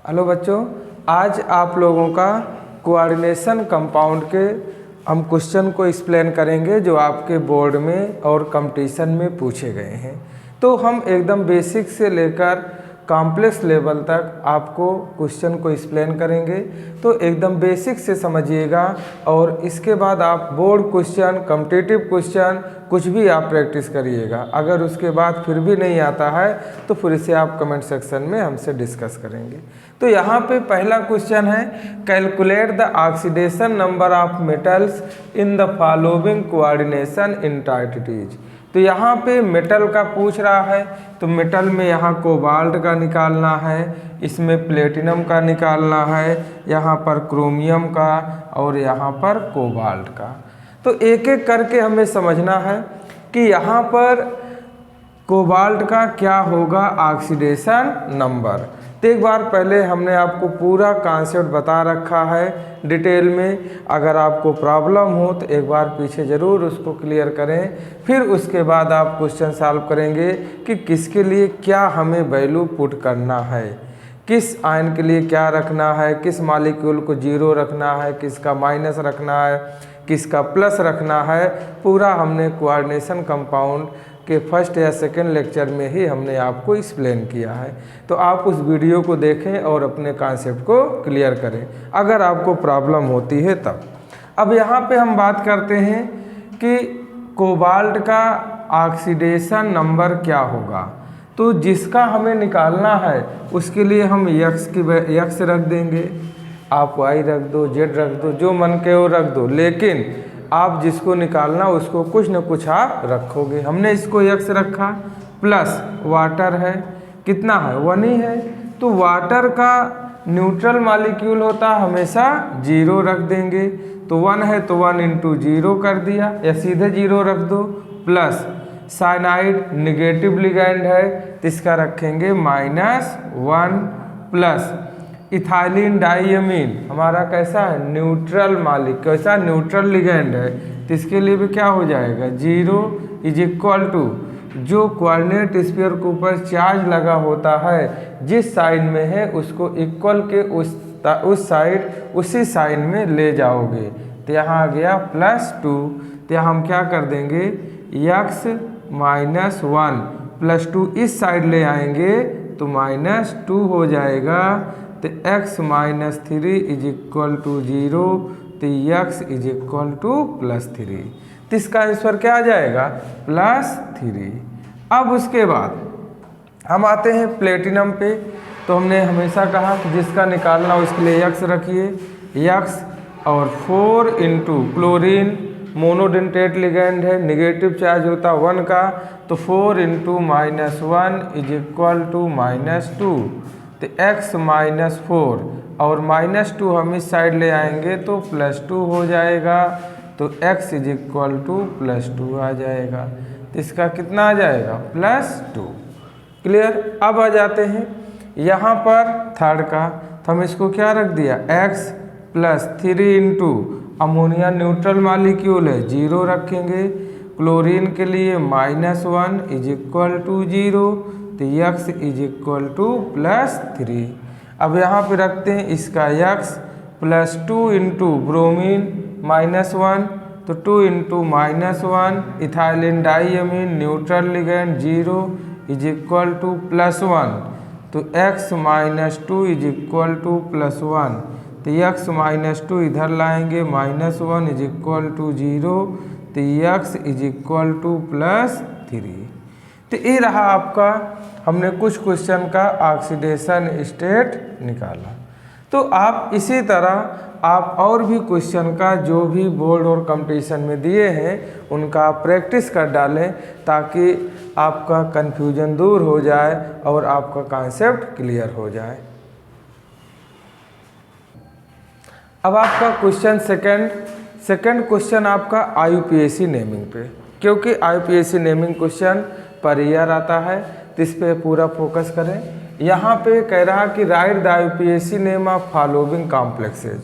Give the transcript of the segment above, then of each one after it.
Hello बच्चों, आज आप लोगों का कोऑर्डिनेशन कंपाउंड के हम क्वेश्चन को एक्सप्लेन करेंगे जो आपके बोर्ड में और कंपटीशन में पूछे गए हैं। तो हम एकदम बेसिक से लेकर कॉम्प्लेक्स लेवल तक आपको क्वेश्चन को एक्सप्लेन करेंगे। तो एकदम बेसिक से समझिएगा और इसके बाद आप बोर्ड क्वेश्चन, कॉम्पिटिटिव क्वेश्चन कुछ भी आप प्रैक्टिस करिएगा। अगर उसके बाद फिर भी नहीं आता है तो फिर इसे आप कमेंट सेक्शन में हमसे डिस्कस करेंगे। तो यहाँ पे पहला क्वेश्चन है, calculate the oxidation number of metals in the following coordination entities. तो यहाँ पे मेटल का पूछ रहा है, तो मेटल में यहाँ कोबाल्ट का निकालना है, इसमें प्लेटिनम का निकालना है, यहाँ पर क्रोमियम का और यहाँ पर कोबाल्ट का। तो एक एक करके हमें समझना है कि यहाँ पर कोबाल्ट का क्या होगा ऑक्सीडेशन नंबर। तो एक बार पहले हमने आपको पूरा कॉन्सेप्ट बता रखा है डिटेल में। अगर आपको प्रॉब्लम हो तो एक बार पीछे ज़रूर उसको क्लियर करें, फिर उसके बाद आप क्वेश्चन सॉल्व करेंगे कि किसके लिए क्या हमें वैल्यू पुट करना है, किस आयन के लिए क्या रखना है, किस मॉलिक्यूल को जीरो रखना है, किसका माइनस रखना है, किसका प्लस रखना है। पूरा हमने कोऑर्डिनेशन कंपाउंड के फर्स्ट या सेकंड लेक्चर में ही हमने आपको एक्सप्लेन किया है। तो आप उस वीडियो को देखें और अपने कॉन्सेप्ट को क्लियर करें अगर आपको प्रॉब्लम होती है तब। अब यहाँ पे हम बात करते हैं कि कोबाल्ट का ऑक्सीडेशन नंबर क्या होगा। तो जिसका हमें निकालना है उसके लिए हम यक्स रख देंगे, आप वाई रख दो, जेड रख दो, जो मन के वो रख दो, लेकिन आप जिसको निकालना उसको कुछ न कुछ आप रखोगे। हमने इसको यक्स रखा, प्लस वाटर है, कितना है 1 ही है। तो वाटर का न्यूट्रल मॉलिक्यूल होता हमेशा 0 रख देंगे। तो 1 है तो 1 × 0 कर दिया, या सीधे 0 रख दो। प्लस साइनाइड निगेटिव लिगैंड है तो इसका रखेंगे -1। प्लस इथाइलिन डाइअमीन हमारा कैसा है, न्यूट्रल मॉलिक्यूल, कैसा न्यूट्रल लिगैंड है, तो इसके लिए भी क्या हो जाएगा 0 = जो कोऑर्डिनेट स्फीयर के ऊपर चार्ज लगा होता है जिस साइड में है उसको इक्वल के उस साइड उसी साइन में ले जाओगे। तो यहाँ आ गया +2। तो यहाँ हम क्या कर देंगे, x -1 +2 इस साइड ले आएंगे तो -2 हो जाएगा। तो x -3 = 0, तो x +3। तो इसका आंसर क्या आ जाएगा +3। अब उसके बाद हम आते हैं प्लेटिनम पे। तो हमने हमेशा कहा कि जिसका निकालना उसके लिए x रखिए, x और 4 × क्लोरीन मोनोडेंटेट लिगैंड है, निगेटिव चार्ज होता 1 का, तो 4 × -1 = -2। तो x -4 और -2 हम इस साइड ले आएंगे तो +2 हो जाएगा। तो x +2 आ जाएगा। तो इसका कितना आ जाएगा +2। क्लियर। अब आ जाते हैं यहाँ पर थर्ड का। तो हम इसको क्या रख दिया, x +3 × अमोनिया न्यूट्रल मॉलिक्यूल है 0 रखेंगे। क्लोरीन के लिए -1 = 0, तो x +3। अब यहाँ पे रखते हैं इसका x +2 × ब्रोमीन -1, तो 2 × -1 इथाइलिन डाइअमीन न्यूट्रल लिगैंड 0 = +1, तो x -2 = +1। तो x -2 इधर लाएंगे, -1 = 0, तो x +3। तो ये रहा आपका, हमने कुछ क्वेश्चन का ऑक्सीडेशन स्टेट निकाला। तो आप इसी तरह आप और भी क्वेश्चन का जो भी बोर्ड और कंपटीशन में दिए हैं उनका आप प्रैक्टिस कर डालें ताकि आपका कन्फ्यूजन दूर हो जाए और आपका कॉन्सेप्ट क्लियर हो जाए। अब आपका क्वेश्चन सेकंड क्वेश्चन आपका IUPAC नेमिंग पे, क्योंकि IUPAC naming question per year आता है तो इस पे पूरा फोकस करें। यहाँ पे कह रहा कि right the IUPAC name of following complexes.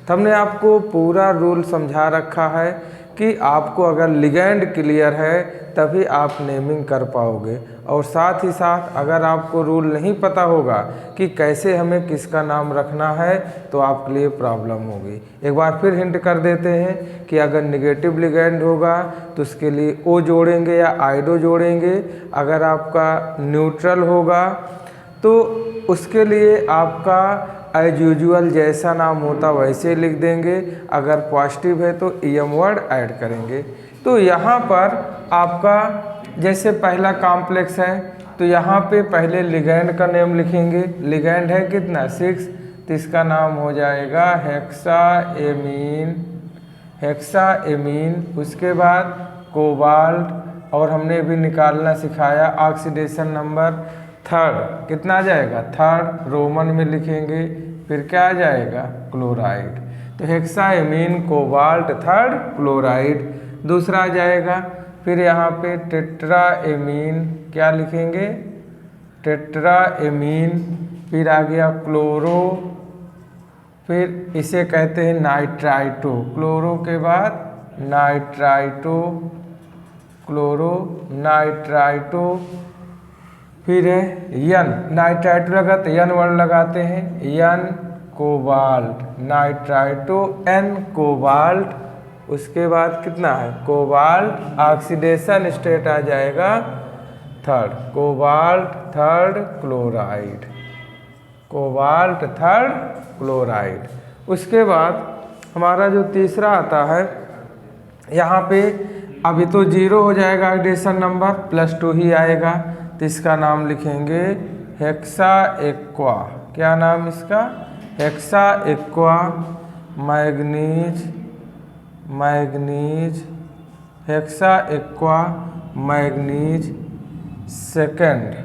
तो हमने आपको पूरा रूल समझा रखा है कि आपको अगर लिगैंड क्लियर है तभी आप नेमिंग कर पाओगे। और साथ ही साथ अगर आपको रूल नहीं पता होगा कि कैसे हमें किसका नाम रखना है तो आपके लिए प्रॉब्लम होगी। एक बार फिर हिंट कर देते हैं कि अगर निगेटिव लिगैंड होगा तो उसके लिए ओ जोड़ेंगे या आइडो जोड़ेंगे। अगर आपका न्यूट्रल होगा तो उसके लिए आपका एज यूजुअल जैसा नाम होता वैसे लिख देंगे। अगर पॉजिटिव है तो ईएम वर्ड ऐड करेंगे। तो यहाँ पर आपका जैसे पहला कॉम्प्लेक्स है तो यहाँ पे पहले लिगैंड का नेम लिखेंगे। लिगैंड है कितना 6, तो इसका नाम हो जाएगा हेक्साएमीन। हेक्साएमीन उसके बाद कोबाल्ट, और हमने भी निकालना सिखाया ऑक्सीडेशन नंबर 3rd कितना आ जाएगा 3rd रोमन में लिखेंगे। फिर क्या आ जाएगा क्लोराइड। तो हेक्साएमीन कोबाल्ट 3rd क्लोराइड। दूसरा आ जाएगा फिर यहाँ पे टेट्राएमीन, क्या लिखेंगे टेट्राएमीन। फिर आ गया क्लोरो, फिर इसे कहते हैं नाइट्राइटो। क्लोरो के बाद नाइट्राइटो, क्लोरो नाइट्राइटो। फिर है यन, नाइट्राइटो लगा तो यन वर्ड लगाते हैं, यन कोबाल्ट, नाइट्राइटो एन कोबाल्ट। उसके बाद कितना है कोबाल्ट, ऑक्सीडेशन स्टेट आ जाएगा 3rd cobalt 3rd chloride, cobalt 3rd chloride. उसके बाद हमारा जो तीसरा आता है यहाँ पे अभी तो 0 हो जाएगा ऑक्सीडेशन नंबर, +2 ही आएगा। तो इसका नाम लिखेंगे हेक्सा एक्वा। क्या नाम इसका hexa aqua manganese, manganese hexa aqua manganese 2nd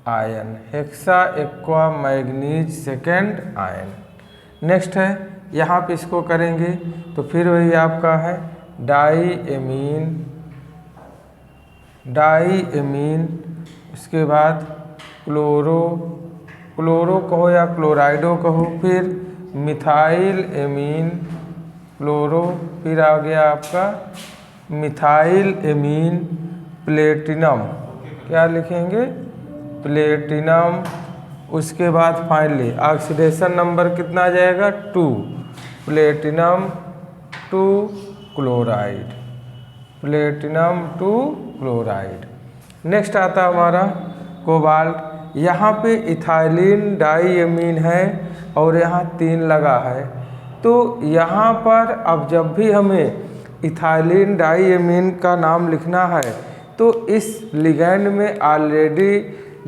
ion, hexa aqua manganese 2nd ion. Next है यहाँ पे इसको करेंगे तो फिर वही आपका है डाईएमीन, डाईएमीन। उसके बाद क्लोरो, क्लोरो कहो या क्लोराइडो कहो। फिर मिथाइल एमीन, क्लोरो। फिर आ गया आपका मिथाइल एमीन प्लेटिनम, क्या लिखेंगे प्लेटिनम। उसके बाद फाइनली ऑक्सीडेशन नंबर कितना आ जाएगा 2, platinum 2 chloride, platinum 2 chloride. Next आता हमारा कोबाल्ट। यहाँ पे इथाइलिन डाईएमीन है और यहाँ 3 लगा है। तो यहाँ पर अब जब भी हमें इथाइलिन डाईएमीन का नाम लिखना है तो इस लिगैंड में ऑलरेडी,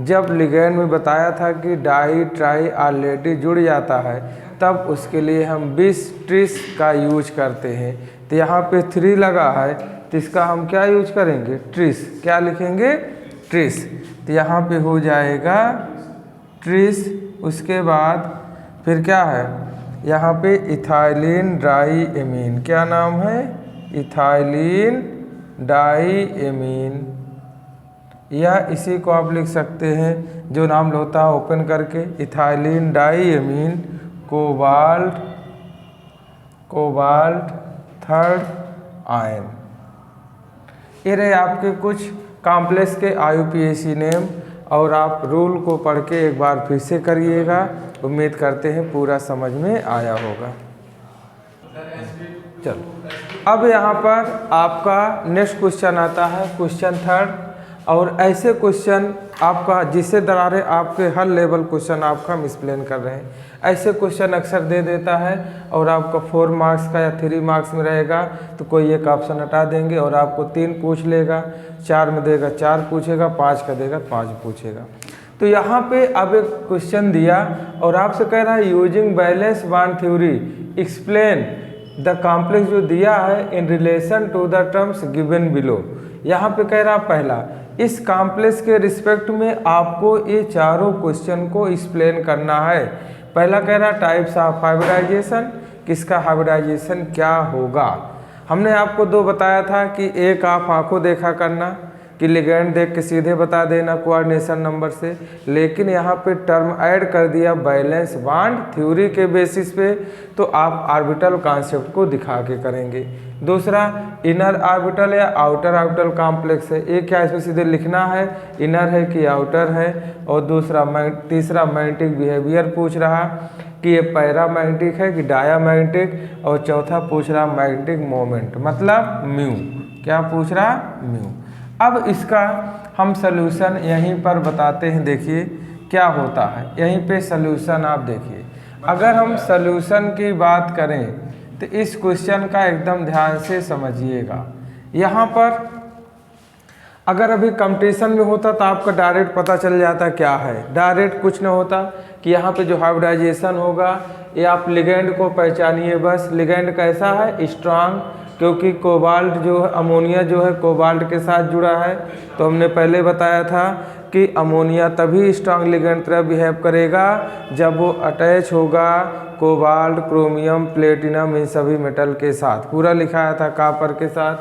जब लिगैंड में बताया था कि डाई ट्राई ऑलरेडी जुड़ जाता है तब उसके लिए हम बिस ट्रिस का यूज करते हैं। तो यहाँ पे 3 लगा है तो इसका हम क्या यूज करेंगे ट्रिस, क्या लिखेंगे ट्रिस। तो यहाँ पे हो जाएगा ट्रिस। उसके बाद फिर क्या है यहाँ पे इथाइलिन डाईएमीन, क्या नाम है इथाइलिन डाईएमीन, या इसी को आप लिख सकते हैं जो नाम होता है ओपन करके ethylene diamine cobalt, cobalt 3rd ion. ये रहे आपके कुछ कॉम्प्लेक्स के IUPAC नेम, और आप रूल को पढ़ के एक बार फिर से करिएगा। उम्मीद करते हैं पूरा समझ में आया होगा। चलो अब यहाँ पर आपका नेक्स्ट क्वेश्चन आता है क्वेश्चन 3rd, और ऐसे क्वेश्चन आपका जिससे दरारे आपके हर लेवल क्वेश्चन आपका हम एक्सप्लेन कर रहे हैं। ऐसे क्वेश्चन अक्सर दे देता है और आपका 4 मार्क्स का या 3 मार्क्स में रहेगा तो कोई एक ऑप्शन हटा देंगे और आपको 3 पूछ लेगा, 4 में देगा 4 पूछेगा, 5 का देगा 5 पूछेगा। तो यहाँ पे अब एक क्वेश्चन दिया और आपसे कह रहा है using balance bond theory explain the complex जो दिया है in relation to the terms given below. यहाँ पे कह रहा पहला इस कॉम्प्लेक्स के रिस्पेक्ट में आपको ये चारों क्वेश्चन को एक्सप्लेन करना है। पहला कह रहा टाइप्स ऑफ हाइब्रिडाइजेशन, किसका हाइब्रिडाइजेशन क्या होगा। हमने आपको 2 बताया था कि एक आप आंखों देखा करना, कि लिगेंड देख के सीधे बता देना कोऑर्डिनेशन नंबर से, लेकिन यहाँ पे टर्म ऐड कर दिया वैलेंस बॉन्ड थ्योरी के बेसिस पे, तो आप ऑर्बिटल कॉन्सेप्ट को दिखा के करेंगे। दूसरा इनर ऑर्बिटल या आउटर ऑर्बिटल कॉम्प्लेक्स है, एक क्या इसमें सीधे लिखना है इनर है कि आउटर है, और दूसरा तीसरा मैग्नेटिक बिहेवियर पूछ रहा कि ये पैरामैग्नेटिक है कि डायामैग्नेटिक, और चौथा पूछ रहा मैग्नेटिक मोमेंट मतलब म्यू, क्या पूछ रहा म्यू। अब इसका हम सल्यूशन यहीं पर बताते हैं, देखिए क्या होता है यहीं पे सल्यूशन आप देखिए। अगर हम सल्यूशन की बात करें तो इस क्वेश्चन का एकदम ध्यान से समझिएगा। यहाँ पर अगर अभी कंपटीशन में होता तो आपका डायरेक्ट पता चल जाता क्या है, डायरेक्ट कुछ नहीं होता कि यहाँ पे जो हाइब्रिडाइजेशन होगा ये आप लिगेंड को पहचानिए बस। लिगेंड कैसा है स्ट्रांग, क्योंकि कोबाल्ट जो है अमोनिया जो है कोबाल्ट के साथ जुड़ा है, तो हमने पहले बताया था कि अमोनिया तभी स्ट्रांग लिगेंड तरह बिहेव करेगा जब वो अटैच होगा कोबाल्ट, क्रोमियम, प्लेटिनम इन सभी मेटल के साथ, पूरा लिखाया था कॉपर के साथ।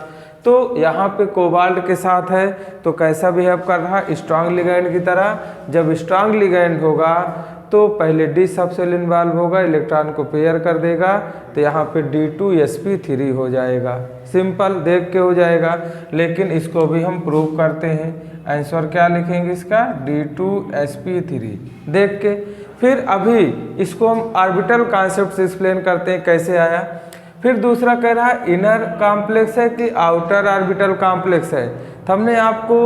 तो यहाँ पे कोबाल्ट के साथ है तो कैसा बिहेव कर रहा है स्ट्रांग लिगेंड की तरह। जब स्ट्रांग लिगेंड होगा तो पहले डी सबसेल इन्वॉल्व होगा, इलेक्ट्रॉन को पेयर कर देगा, तो यहाँ पे D2sp3 हो जाएगा। सिंपल देख के हो जाएगा, लेकिन इसको भी हम प्रूव करते हैं। आंसर क्या लिखेंगे इसका D2sp3 देख के। फिर अभी इसको हम ऑर्बिटल कॉन्सेप्ट से एक्सप्लेन करते हैं कैसे आया। फिर दूसरा कह रहा है इनर कॉम्प्लेक्स है कि आउटर ऑर्बिटल कॉम्प्लेक्स है। तो हमने आपको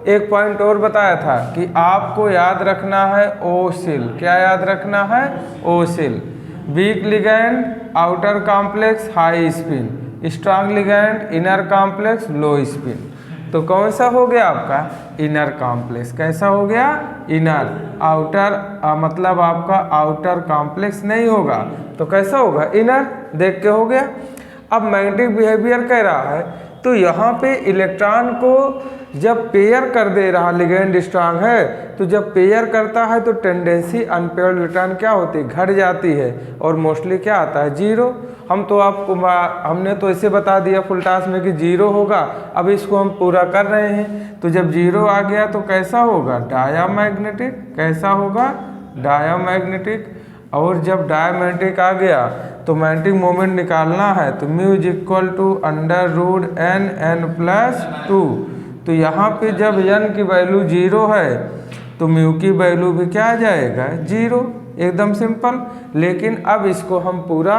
एक पॉइंट और बताया था कि आपको याद रखना है ओसिल, क्या याद रखना है ओसिल। Weak ligand outer complex high spin, strong ligand inner complex low spin. तो कौन सा हो गया आपका इनर कॉम्प्लेक्स, कैसा हो गया इनर। आउटर मतलब आपका आउटर कॉम्प्लेक्स नहीं होगा तो कैसा होगा इनर, देख के हो गया। अब मैग्नेटिक बिहेवियर कह रहा है तो यहाँ पे इलेक्ट्रॉन को जब पेयर कर दे रहा लिगेंड स्ट्रांग है, तो जब पेयर करता है तो टेंडेंसी अनपेयर्ड इलेक्ट्रॉन क्या होती है घट जाती है, और मोस्टली क्या आता है जीरो। हम तो आपको हमने तो इसे बता दिया फुल टास्क में कि जीरो होगा, अब इसको हम पूरा कर रहे हैं। तो जब जीरो आ गया तो कैसा होगा डायामैग्नेटिक, कैसा होगा डायामैग्नेटिक। और जब डायमैग्नेटिक आ गया तो मैग्नेटिक मोमेंट निकालना है, तो mu is equal to √n+2। तो यहाँ पे जब n की वैल्यू जीरो है तो म्यू की वैल्यू भी क्या आ जाएगा जीरो, एकदम सिंपल। लेकिन अब इसको हम पूरा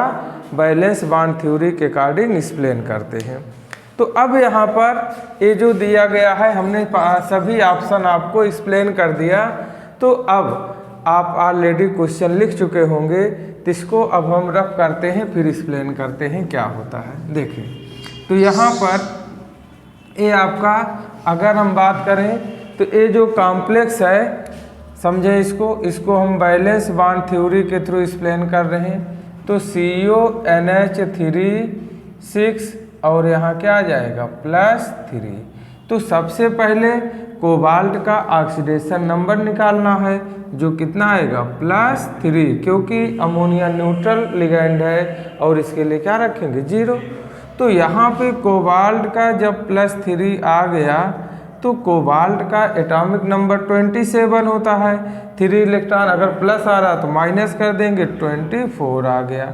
वैलेंस बॉन्ड थ्योरी के अकॉर्डिंग एक्सप्लेन करते हैं। तो अब यहाँ पर ये जो दिया गया है हमने सभी ऑप्शन आपको एक्सप्लेन कर दिया। तो अब आप ऑलरेडी क्वेश्चन लिख चुके होंगे, तो इसको अब हम रफ करते हैं फिर एक्सप्लेन करते हैं क्या होता है। देखिए तो यहाँ पर ये आपका अगर हम बात करें तो ये जो कॉम्प्लेक्स है समझे इसको हम वैलेंस बॉन्ड थ्योरी के थ्रू एक्सप्लेन कर रहे हैं। तो CONH3 6 और यहाँ क्या आ जाएगा +3। तो सबसे पहले कोबाल्ट का ऑक्सीडेशन नंबर निकालना है जो कितना आएगा +3, क्योंकि अमोनिया न्यूट्रल लिगेंड है और इसके लिए क्या रखेंगे जीरो। तो यहाँ पे कोबाल्ट का जब +3 आ गया तो कोबाल्ट का एटॉमिक नंबर 27 होता है। 3 इलेक्ट्रॉन अगर प्लस आ रहा तो माइनस कर देंगे, 24 आ गया।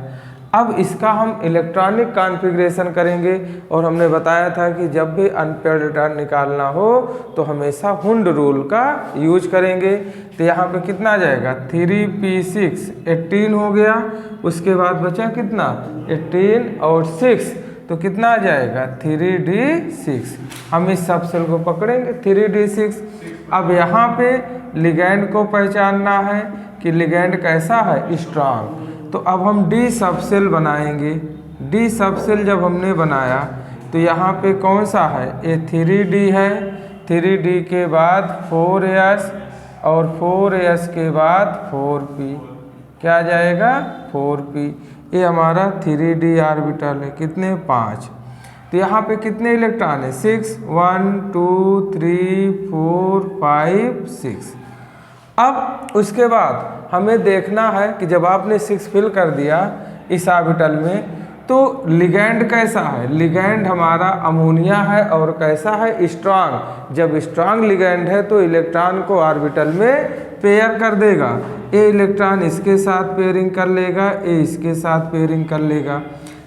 अब इसका हम इलेक्ट्रॉनिक कॉन्फ़िगरेशन करेंगे, और हमने बताया था कि जब भी अनपेयर्ड इलेक्ट्रॉन निकालना हो तो हमेशा हुंड रूल का यूज करेंगे। तो यहाँ पे कितना आ जाएगा 3p6 18 हो गया, उसके बाद बचा कितना 18 और 6 तो कितना आ जाएगा 3d6। हम इस सब सेल को पकड़ेंगे 3d6। अब यहाँ पे लिगेंड को पहचानना है कि लिगेंड कैसा है स्ट्रांग, तो अब हम डी सबसेल बनाएंगे। डी सबसेल जब हमने बनाया तो यहाँ पे कौन सा है ये 3d है, 3d के बाद 4s और 4s के बाद 4p, क्या आ जाएगा 4p। ये हमारा 3d ऑर्बिटल है, कितने 5। तो यहाँ पे कितने इलेक्ट्रॉन है 6 1 2 3 4 5 6। अब उसके बाद हमें देखना है कि जब आपने 6 फिल कर दिया इस ऑर्बिटल में तो लिगैंड कैसा है, लिगैंड हमारा अमोनिया है और कैसा है, स्ट्रांग। जब स्ट्रांग लिगैंड है तो इलेक्ट्रॉन को ऑर्बिटल में पेयर कर देगा। ए इलेक्ट्रॉन इसके साथ पेयरिंग कर लेगा, ए इसके साथ पेयरिंग कर लेगा।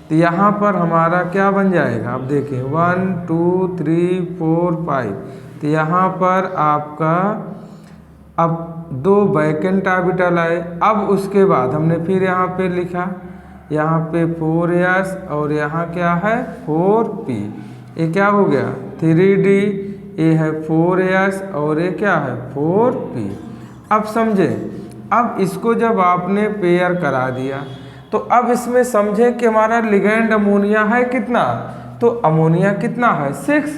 तो यहाँ पर हमारा क्या बन जाएगा, आप देखें 1 2 3 4 5। तो यहाँ पर आपका अब 2 वैकेंट ऑर्बिटल आए। अब उसके बाद हमने फिर यहाँ पे लिखा, यहाँ पे 4s और यहाँ क्या है 4p। ये क्या हो गया 3d, ये है 4s और ये क्या है 4p। अब समझे, अब इसको जब आपने पेयर करा दिया तो अब इसमें समझे कि हमारा लिगैंड अमोनिया है कितना, तो अमोनिया कितना है 6।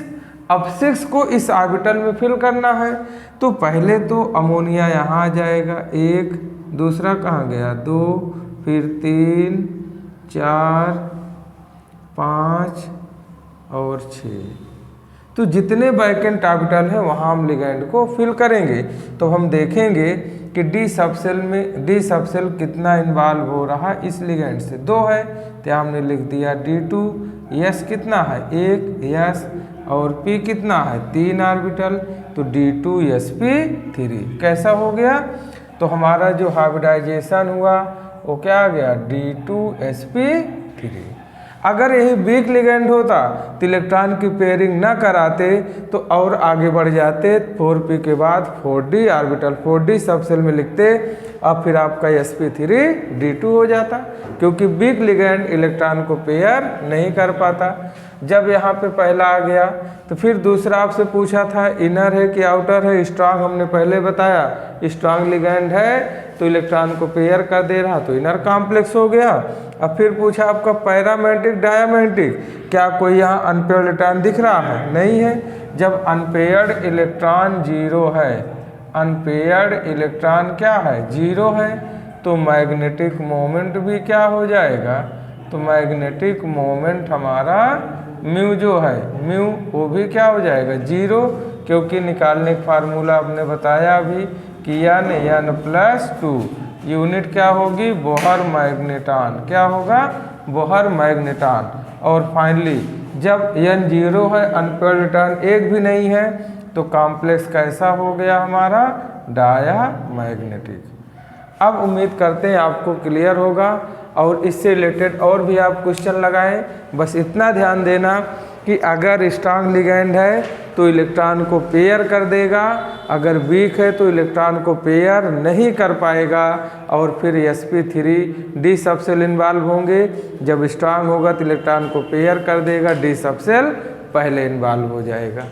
अब 6 को इस ऑर्बिटल में फिल करना है। तो पहले तो अमोनिया यहाँ आ जाएगा 1, दूसरा कहाँ गया 2, फिर 3 4 5 और 6। तो जितने वैकेंट ऑर्बिटल हैं वहाँ हम लिगैंड को फिल करेंगे। तो हम देखेंगे कि डी सबसेल में डी सबसेल कितना इन्वॉल्व हो रहा है इस लिगैंड से, 2 है तो हमने लिख दिया D2। यस कितना है 1 यस, और P कितना है 3 ऑर्बिटल, तो D2sp3 कैसा हो गया। तो हमारा जो हाइब्रिडाइजेशन हुआ वो क्या आ गया D2sp3। अगर यही वीक लिगैंड होता तो इलेक्ट्रॉन की पेयरिंग ना कराते तो और आगे बढ़ जाते, 4p के बाद 4d ऑर्बिटल 4d सबसेल में लिखते, अब फिर आपका sp3 D2 हो जाता, क्योंकि वीक लिगैंड इलेक्ट्रॉन को पेयर नहीं कर पाता। जब यहाँ पे पहला आ गया तो फिर दूसरा आपसे पूछा था इनर है कि आउटर है। स्ट्रांग हमने पहले बताया, स्ट्रांग लिगैंड है तो इलेक्ट्रॉन को पेयर कर दे रहा तो इनर कॉम्प्लेक्स हो गया। अब फिर पूछा आपका पैरामेट्रिक डायमेट्रिक, क्या कोई यहाँ अनपेयर्ड इलेक्ट्रॉन दिख रहा है, नहीं है। जब अनपेयर्ड इलेक्ट्रॉन 0 है, अनपेयर्ड इलेक्ट्रॉन क्या है 0 है, तो मैग्नेटिक मोमेंट भी क्या हो जाएगा, तो मैग्नेटिक मोमेंट हमारा म्यू जो है म्यू वो भी क्या हो जाएगा 0, क्योंकि निकालने का फार्मूला आपने बताया अभी कि n+2 यूनिट क्या होगी बोहर मैग्नेटॉन, क्या होगा बोहर मैग्नेटॉन। और फाइनली जब n 0 है, अनपेयर्ड इलेक्ट्रॉन एक भी नहीं है, तो कॉम्प्लेक्स कैसा हो गया हमारा डायामैग्नेटिक। अब उम्मीद करते हैं आपको क्लियर होगा और इससे रिलेटेड और भी आप क्वेश्चन लगाएं। बस इतना ध्यान देना कि अगर स्ट्रांग लिगैंड है तो इलेक्ट्रॉन को पेयर कर देगा, अगर वीक है तो इलेक्ट्रॉन को पेयर नहीं कर पाएगा, और फिर sp3 डी सबसेल इन्वॉल्व होंगे। जब स्ट्रांग होगा तो इलेक्ट्रॉन को पेयर कर देगा, डी सबसेल पहले इन्वॉल्व हो जाएगा।